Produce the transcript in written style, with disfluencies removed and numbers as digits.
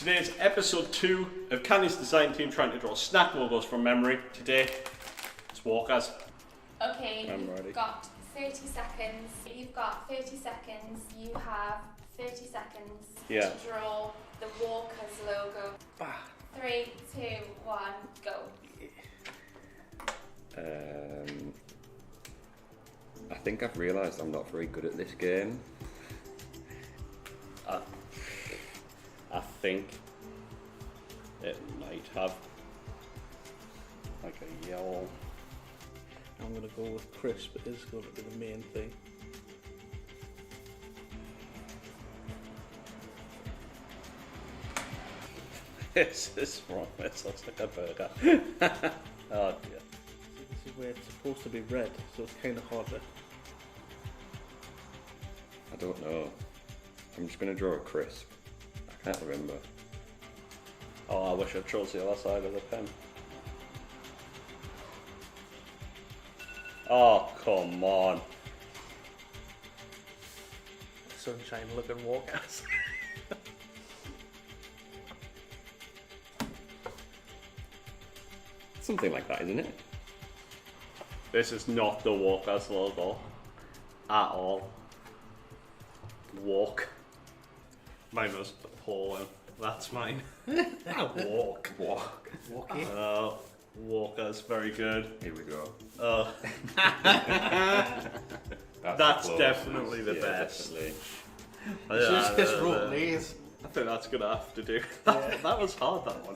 Today is episode 2 of Candy's design team trying to draw snack logos from memory. Today, it's walkers. Okay, I'm ready. you've got 30 seconds. You've got 30 seconds. You have 30 seconds to draw the Walkers logo. 3, 2, 1, go. I think I've realised I'm not very good at this game. I think it might have like a yellow. I'm going to go with crisp. It is going to be the main thing. This is wrong. This looks like a burger. Oh dear. This is where it's supposed to be red, so it's kind of hard to... I don't know. I'm just going to draw a crisp. I can't remember. Oh, I wish I chose the other side of the pen. Oh, come on. Sunshine looking walkers. Something like that, isn't it? This is not the Walkers logo at all. Walk. Mine was appalling. That's mine. Walk. Walk. Walkie. Walkers, very good. Here we go. That's the definitely the yeah, best. Definitely. It's just roll these. I think that's gonna have to do. That was hard, that one.